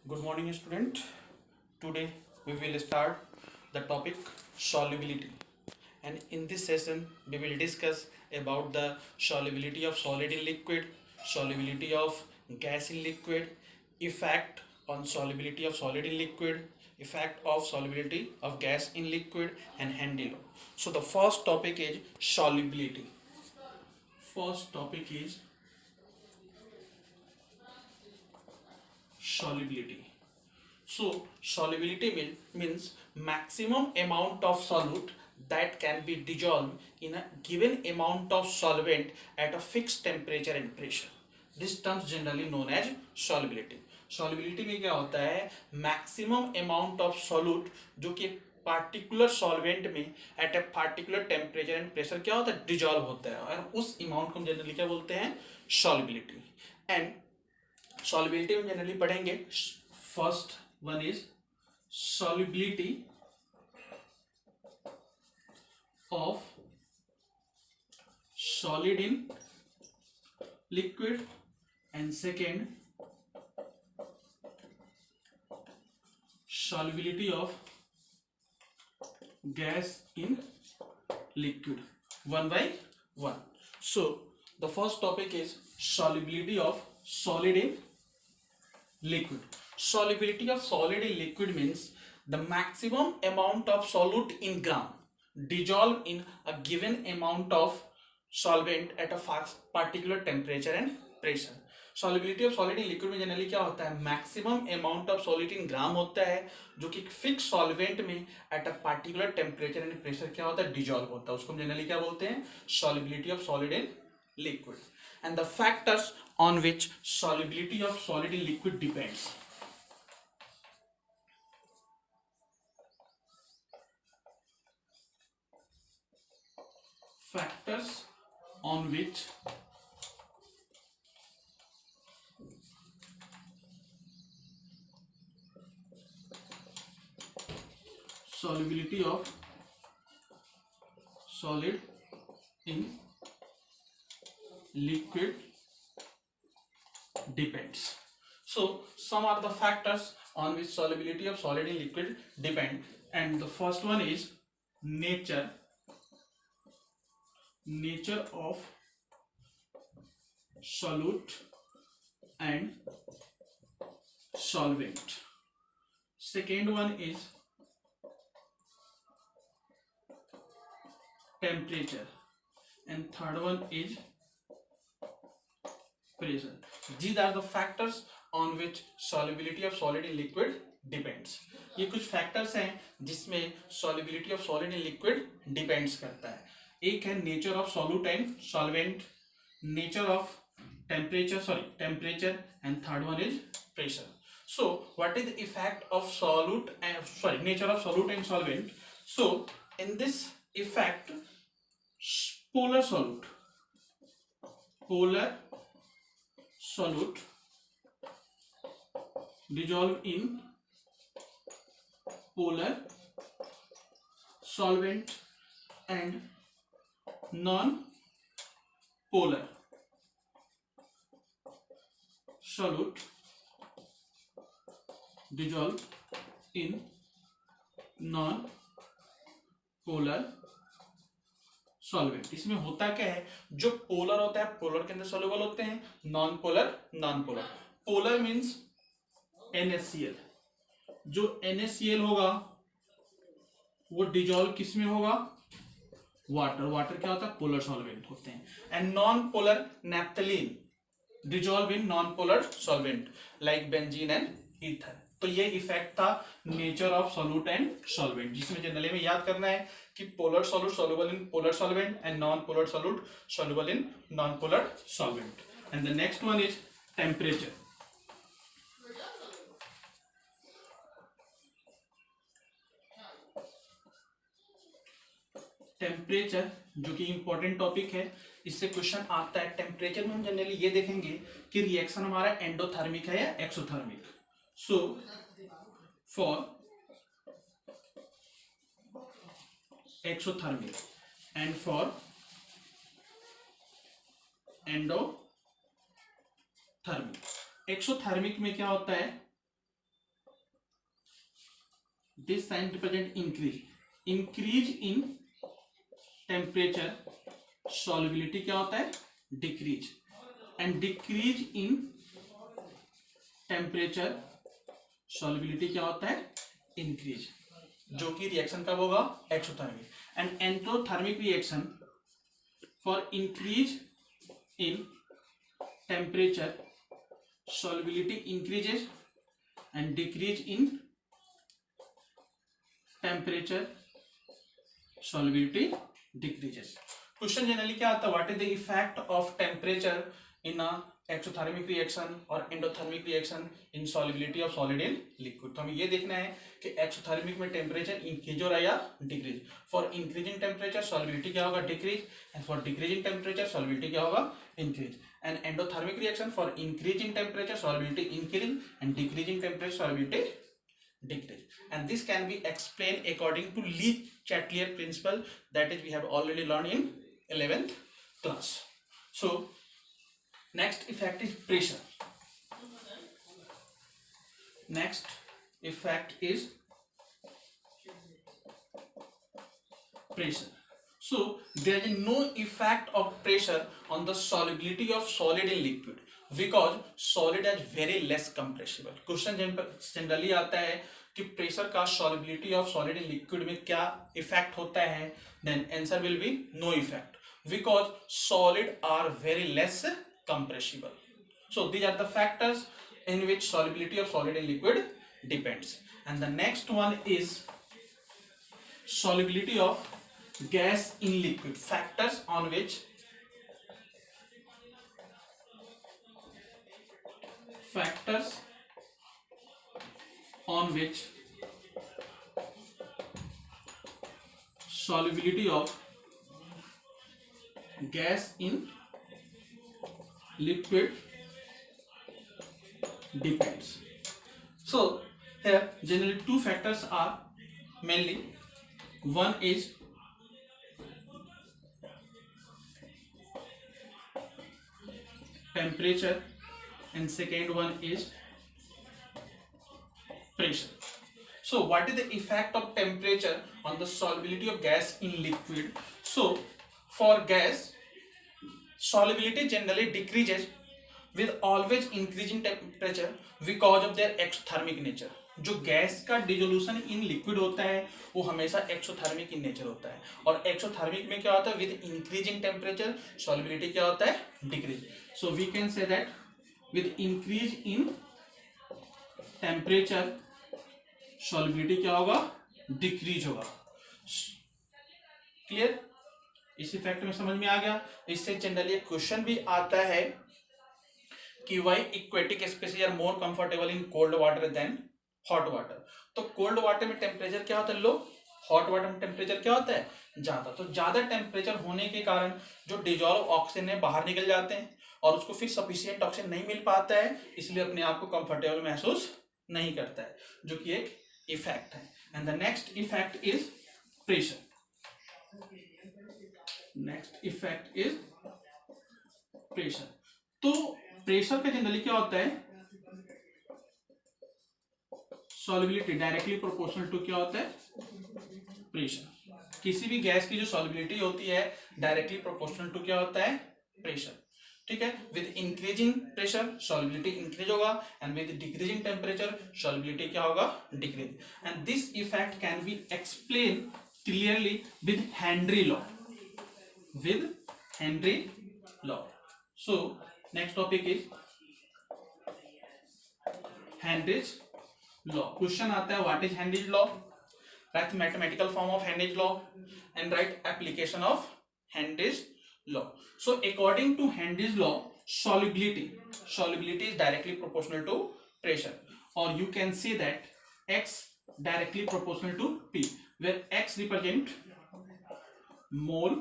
Good morning, student. Today we will start the topic solubility, and in this session we will discuss about the solubility of solid in liquid, solubility of gas in liquid, effect on solubility of solid in liquid, effect of solubility of gas in liquid, and Henry law. So the first topic is solubility. First topic is solubility. So solubility means maximum amount of solute that can be dissolved in a given amount of solvent at a fixed temperature and pressure. This term is generally known as solubility. Solubility में क्या होता है? Maximum amount of solute जो कि particular solvent में at a particular temperature and pressure क्या होता है? डिजॉल्व होता है, और उस अमाउंट को जनरली क्या बोलते हैं? सॉल्युबिलिटी. एंड सॉल्युबिलिटी में जनरली पढ़ेंगे. First one is solubility of solid in liquid, and second solubility of gas in liquid, one by one. So the first topic is solubility of solid in liquid. Solubility of solid in liquid means the maximum amount of solute in gram dissolved in a given amount of solvent at a particular temperature and pressure. Solubility of solid in liquid में generally क्या होता है? Maximum amount of solid in gram होता है जो कि fix solvent में at a particular temperature and pressure क्या होता है? डिजॉल्व होता है. उसको हम जनरली क्या बोलते हैं? Solubility of solid in liquid. And the factors on which solubility of solid in liquid depends. Factors on which solubility of solid in liquid depends. So some are the factors on which solubility of solid in liquid depend, and the first one is nature of solute and solvent. Second one is temperature, and third one is pressure. These are the factors on which solubility of solid in liquid depends. ये कुछ factors हैं जिसमें solubility of solid in liquid depends करता है. एक है nature of solute and solvent, nature of temperature, and third one is pressure. So what is the effect of nature of solute and solvent? So in this effect, polar solute dissolve in polar solvent, and non-polar solute dissolve in non-polar solvent. इसमें होता क्या है? जो polar होता है polar के अंदर soluble होते हैं, non polar. Polar means NaCl. जो NaCl होगा वो डिजॉल्व किस में होगा? वाटर क्या होता है? पोलर सॉल्वेंट होते हैं. And non polar naphthalene dissolve in non polar solvent like benzene and ether. तो ये इफेक्ट था nature of solute and solvent, जिसमें जनरली में याद करना है कि polar solute soluble in polar solvent and non polar solute soluble in non polar solvent. And the next one is temperature. Temperature जो कि इंपॉर्टेंट टॉपिक है, इससे क्वेश्चन आता है. टेम्परेचर में हम जनरली ये देखेंगे कि रिएक्शन हमारा एंडोथर्मिक है या exothermic. So for exothermic and for endothermic. Exothermic में क्या होता है? this sign represent increase in temperature, solubility क्या होता है, decrease, and decrease in temperature, solubility क्या होता है, increase, जो कि रिएक्शन कब होगा, exothermic. And endothermic reaction for increase in temperature, solubility increases and decrease in temperature, solubility decreases. Question generally क्या आता है, what is the effect of temperature in exothermic reaction और endothermic reaction in solubility of solid in liquid. तो हमें ये देखना है कि एक्सोथर्मिक में टेम्परेचर इंक्रीज हो रहा है या decrease. For increasing temperature solubility क्या होगा, decrease, and for decreasing temperature solubility क्या होगा, increase. And endothermic reaction for increasing temperature solubility increase and decreasing temperature solubility decrease. And this can be explained according to Le-Chatelier principle, that is we have already learned in 11th class. So next effect is pressure. Next effect is pressure. So there is no effect of pressure on the solubility of solid in liquid because solid is very less compressible. Question generally आता है कि pressure का solubility of solid in liquid में क्या effect होता है, then answer will be no effect because solid are very less compressible. So these are the factors in which solubility of solid in liquid depends. And the next one is solubility of gas in liquid. Factors on which solubility of gas in liquid depends. So here generally two factors are mainly, one is temperature and second one is pressure. So what is the effect of temperature on the solubility of gas in liquid? So for gas, solubility generally decreases with always increasing temperature because of their exothermic nature. जो gas का dissolution in liquid होता है वो हमेशा exothermic in nature होता है, और exothermic में क्या होता है, विद इंक्रीजिंग टेम्परेचर सॉल्युबिलिटी क्या होता है, decrease. So we can say that with increase in temperature solubility क्या होगा, डिक्रीज होगा. क्लियर, इस इफेक्ट में समझ में आ गया. इससे जनरली एक क्वेश्चन भी आता है कि why aquatic species are more comfortable in cold water than hot water. तो कोल्ड वाटर में टेम्परेचर क्या होता है, लो. हॉट वाटर में टेम्परेचर क्या होता है, ज्यादा. तो ज्यादा टेम्परेचर होने के कारण जो डिजॉल्व ऑक्सीजन है बाहर निकल जाते हैं और उसको फिर सफिशिएंट ऑक्सीजन नहीं मिल पाता है, इसलिए अपने आप को कंफर्टेबल महसूस नहीं करता है, जो कि एक इफेक्ट है. And the next effect is pressure. Next effect is pressure. तो प्रेशर का जनरली क्या होता है, सॉल्युबिलिटी डायरेक्टली प्रोपोर्शनल टू क्या होता है, प्रेशर. किसी भी गैस की जो सॉल्युबिलिटी होती है डायरेक्टली प्रोपोर्शनल टू क्या होता है, प्रेशर. ठीक है, with increasing pressure solubility increase होगा and with decreasing temperature solubility क्या होगा, decrease. And this effect can be explain clearly with Henry law. With Henry law. So next topic is Henry's law. Question आता है what is Henry's law, write mathematical form of Henry's law and write application of Henry's law. So according to Henry's law, solubility is directly proportional to pressure, or you can say that X directly proportional to P, where X represent mole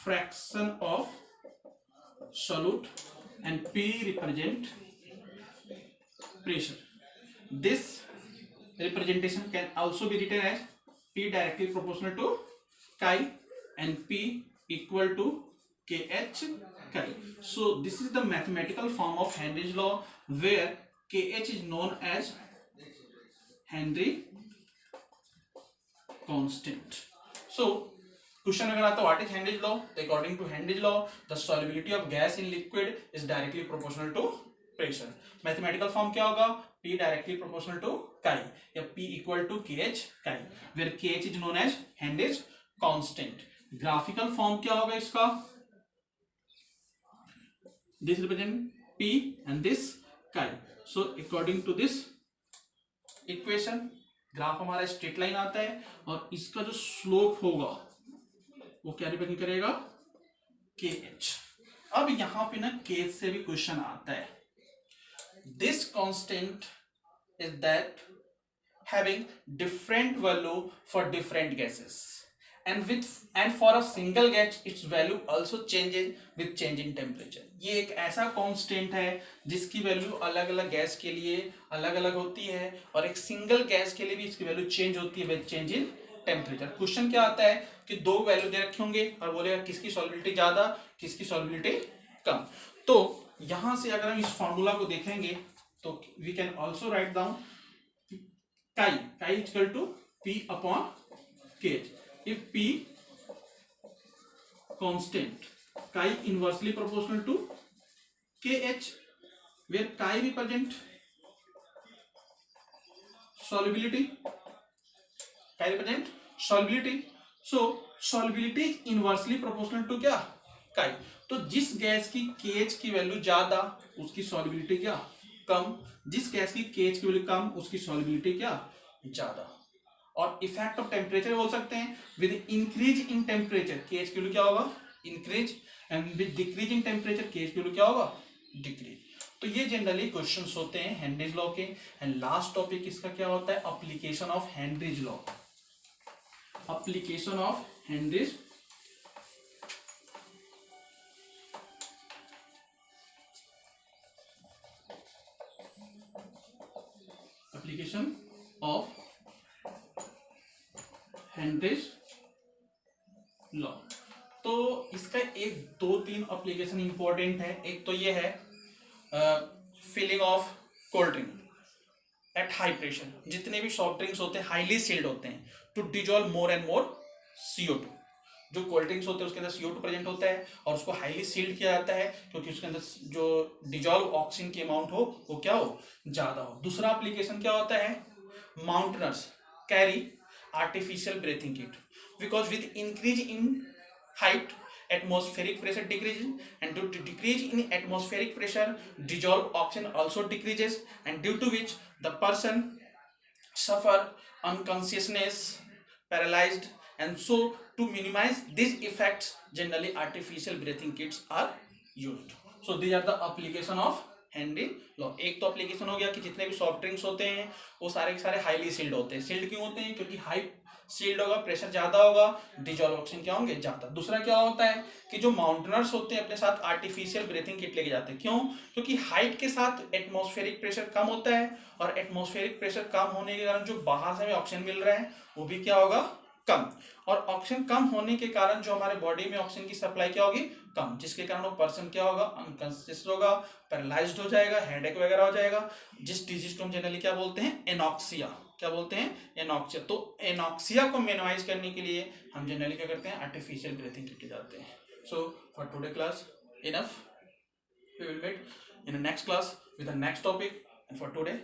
fraction of solute and P represent pressure. This representation can also be written as P directly proportional to chi and P equal to KH chi. So this is the mathematical form of Henry's law, where KH is known as Henry constant. So question अगर आता है what is Henry's law, तो according to Henry's law the solubility of gas in liquid is directly proportional to pressure. Mathematical form क्या होगा, P directly proportional to chi या P equal to KH chi, where KH is known as Henry's constant. Graphical form क्या होगा इसका, this represent P and this chi. So according to this equation graph हमारा straight line आता है और इसका जो स्लोप होगा वो क्या रिप्रेजेंट करेगा, KH. अब यहां पे ना KH से भी क्वेश्चन आता है. This constant is that having different value for different gases and for a single gas its value also changes with change in temperature. ये एक ऐसा कांस्टेंट है जिसकी वैल्यू अलग अलग गैस के लिए अलग अलग होती है और एक सिंगल गैस के लिए भी इसकी वैल्यू चेंज होती है with change in temperature. Question क्या आता है कि दो वैल्यू दे रखे होंगे और बोलेगा किसकी सॉल्युबिलिटी ज्यादा किसकी सॉल्युबिलिटी कम. तो यहां से अगर हम इस फॉर्मूला को देखेंगे तो we can also write down chi equal to P upon KH. If P constant, chi inversely proportional to KH, where chi represent solubility. Chi represent solubility. So solubility is inversely proportional to क्या, chi. तो जिस gas की KH की value ज्यादा उसकी solubility क्या कम, जिस gas की KH की वैल्यू कम उसकी solubility क्या ज्यादा. और इफेक्ट ऑफ टेम्परेचर बोल सकते हैं. With increase in temperature KH की वैल्यू क्या होगा, increase, and with decrease in temperature KH की वैल्यू क्या होगा, डिक्रीज. तो ये जनरली क्वेश्चंस होते हैं हेनरीज लॉ के. एंड लास्ट टॉपिक इसका क्या होता है, application of Henry's law. Application of Henrys application of Henry's law. तो इसका एक दो तीन एप्लीकेशन इंपॉर्टेंट है. एक तो ये है filling of cold drink at high pressure. जितने भी सॉफ्ट ड्रिंक्स होते हैं हाईली सील्ड होते हैं to dissolve more and more CO2. जो कोल्ड ड्रिंक्स होते हैं उसके अंदर CO2 प्रेजेंट होता है और उसको हाईली सील्ड किया जाता है क्योंकि उसके अंदर जो डिजॉल्व ऑक्सीजन की अमाउंट हो वो क्या हो, ज्यादा हो. दूसरा एप्लीकेशन क्या होता है, mountaineers carry artificial breathing kit because with increase in height atmospheric pressure decreases and due to decrease in atmospheric pressure dissolved oxygen also decreases and due to which the person suffer unconsciousness, paralyzed, and so to minimize these effects generally artificial breathing kits are used. So these are the application of Henry law. एक तो application हो गया कि जितने भी soft drinks होते हैं वो सारे के सारे हाईली सील्ड होते हैं. सील्ड क्यों होते हैं, क्योंकि हाई सील्ड होगा प्रेशर ज्यादा होगा डिजॉल्व ऑक्सीजन क्या होंगे ज्यादा. दूसरा क्या होता है कि जो माउंटेनर्स होते हैं अपने साथ आर्टिफिशियल ब्रीथिंग किट लेके जाते हैं. क्यों, क्योंकि हाइट के साथ एटमॉस्फेरिक प्रेशर कम होता है और एटमॉस्फेरिक प्रेशर कम होने के कारण जो बाहर से हमें ऑक्सीजन मिल रहा है वो भी क्या होगा, कम. और ऑक्सीजन कम होने के कारण जो हमारे बॉडी में ऑक्सीजन की सप्लाई क्या होगी, कम, जिसके कारण वो पर्सन क्या होगा, अनकॉन्शियस होगा, पैरालाइज्ड हो जाएगा, हेडेक वगैरह हो जाएगा. जिस डिजीज को हम जनरली क्या बोलते हैं, एनॉक्सिया. क्या बोलते हैं, एनॉक्सिया. तो एनॉक्सिया को मिनिमाइज करने के लिए हम जनरली क्या करते हैं, आर्टिफिशियल ब्रीथिंग किट जाते हैं. So for today class enough. We will meet in the next class with the next topic. And for today